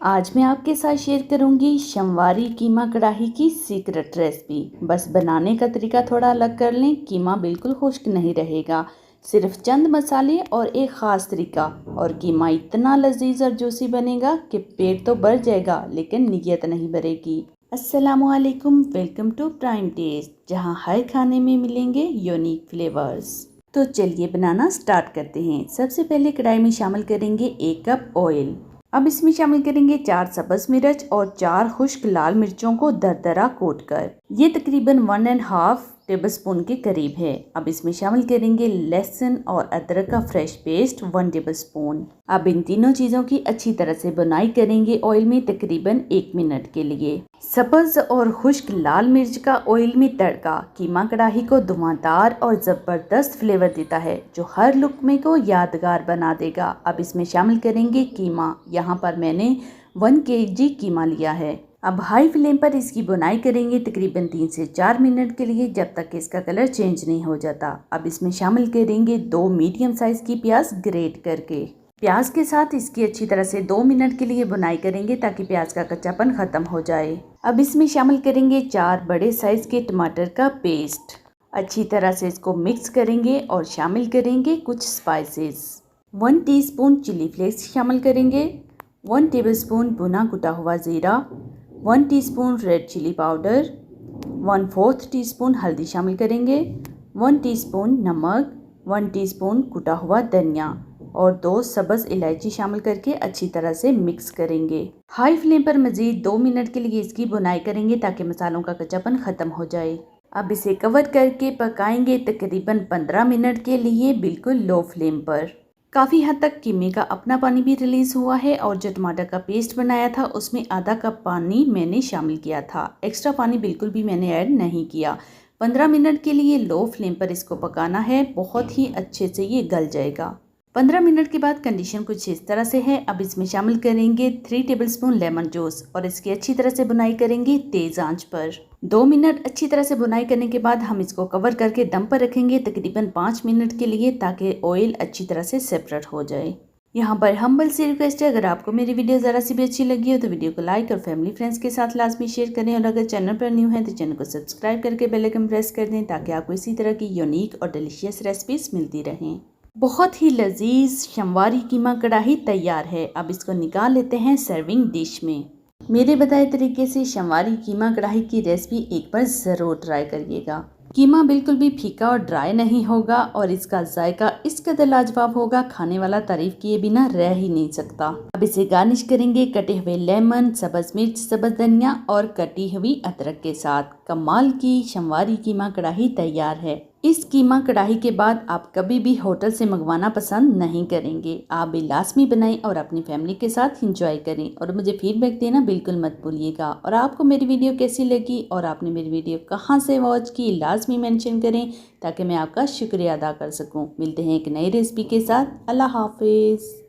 आज मैं आपके साथ शेयर करूंगी शमवारी कीमा कढ़ाई की सीक्रेट रेसिपी। बस बनाने का तरीका थोड़ा अलग कर लें, कीमा बिल्कुल खुश्क नहीं रहेगा। सिर्फ चंद मसाले और एक ख़ास तरीका और कीमा इतना लजीज और जूसी बनेगा कि पेट तो भर जाएगा लेकिन नीयत नहीं भरेगी। अस्सलामुअलैकुम, वेलकम टू प्राइम टेस्ट, जहां हर खाने में मिलेंगे यूनिक फ्लेवर्स। तो चलिए बनाना स्टार्ट करते हैं। सबसे पहले कढ़ाई में शामिल करेंगे 1 कप ऑयल। अब इसमें शामिल करेंगे 4 सब्ज मिर्च और 4 खुश्क लाल मिर्चों को दरदरा कोट कर। ये तकरीबन 1.5 टेबलस्पून के करीब है। अब इसमें शामिल करेंगे लहसुन और अदरक का फ्रेश पेस्ट 1 टेबलस्पून। अब इन तीनों चीज़ों की अच्छी तरह से बुनाई करेंगे ऑयल में तकरीबन 1 मिनट के लिए। सब्ज और खुश्क लाल मिर्च का ऑयल में तड़का कीमा कढ़ाई को धुआंधार और ज़बरदस्त फ्लेवर देता है जो हर लुकमे को यादगार बना देगा। अब इसमें शामिल करेंगे कीमा। यहाँ पर मैंने 1 kg कीमा लिया है। अब हाई फ्लेम पर इसकी बुनाई करेंगे तकरीबन 3 से 4 मिनट के लिए, जब तक कि इसका कलर चेंज नहीं हो जाता। अब इसमें शामिल करेंगे 2 मीडियम साइज़ की प्याज ग्रेट करके। प्याज के साथ इसकी अच्छी तरह से 2 मिनट के लिए बुनाई करेंगे ताकि प्याज का कच्चापन ख़त्म हो जाए। अब इसमें शामिल करेंगे 4 बड़े साइज़ के टमाटर का पेस्ट। अच्छी तरह से इसको मिक्स करेंगे और शामिल करेंगे कुछ स्पाइसेस। 1 टीस्पून चिली फ्लेक्स शामिल करेंगे, 1 टेबलस्पून भुना कुटा हुआ ज़ीरा, 1 teaspoon red chili powder, 1/4 teaspoon हल्दी शामिल करेंगे, 1 टीस्पून नमक, 1 टीस्पून कुटा हुआ धनिया और 2 सब्ज़ इलायची शामिल करके अच्छी तरह से मिक्स करेंगे। हाई फ्लेम पर मज़ीद 2 मिनट के लिए इसकी बुनाई करेंगे ताकि मसालों का कच्चापन ख़त्म हो जाए। अब इसे कवर करके पकाएंगे तकरीबन 15 मिनट के लिए बिल्कुल लो फ्लेम पर। काफ़ी हद तक कीमे का अपना पानी भी रिलीज़ हुआ है और जो टमाटर का पेस्ट बनाया था उसमें आधा कप पानी मैंने शामिल किया था। एक्स्ट्रा पानी बिल्कुल भी मैंने ऐड नहीं किया। 15 मिनट के लिए लो फ्लेम पर इसको पकाना है, बहुत ही अच्छे से ये गल जाएगा। 15 मिनट के बाद कंडीशन कुछ इस तरह से है। अब इसमें शामिल करेंगे 3 टेबलस्पून लेमन जूस और इसकी अच्छी तरह से बुनाई करेंगे तेज़ आंच पर। 2 मिनट अच्छी तरह से बुनाई करने के बाद हम इसको कवर करके दम पर रखेंगे तकरीबन 5 मिनट के लिए ताकि ऑयल अच्छी तरह से सेपरेट हो जाए। यहाँ पर हम्बल सी रिक्वेस्ट है, अगर आपको मेरी वीडियो ज़रा सी भी अच्छी लगी हो तो वीडियो को लाइक और फैमिली फ्रेंड्स के साथ लाजमी शेयर करें और अगर चैनल पर न्यू है तो चैनल को सब्सक्राइब करके बेल आइकन प्रेस कर दें ताकि आपको इसी तरह की यूनिक और डिलीशियस रेसिपीज़ मिलती रहें। बहुत ही लजीज शमवारी कीमा कढ़ाई तैयार है। अब इसको निकाल लेते हैं सर्विंग डिश में। मेरे बताए तरीके से शमवारी कीमा कढ़ाई की रेसिपी एक बार ज़रूर ट्राई करिएगा। कीमा बिल्कुल भी फीका और ड्राई नहीं होगा और इसका जायका इस कदर लाजवाब होगा, खाने वाला तारीफ किए बिना रह ही नहीं सकता। अब इसे गार्निश करेंगे कटे हुए लेमन, सब्ज मिर्च, सब्ज धनिया और कटी हुई अदरक के साथ। कमाल की शमवारी कीमा कढ़ाई तैयार है। इस कीमा कढ़ाई के बाद आप कभी भी होटल से मंगवाना पसंद नहीं करेंगे। आप भी लाजमी बनाएं और अपनी फैमिली के साथ एंजॉय करें और मुझे फीडबैक देना बिल्कुल मत भूलिएगा। और आपको मेरी वीडियो कैसी लगी और आपने मेरी वीडियो कहां से वॉच की लाजमी मेंशन करें ताकि मैं आपका शुक्रिया अदा कर सकूं। मिलते हैं एक नई रेसिपी के साथ। अल्लाह हाफिज़।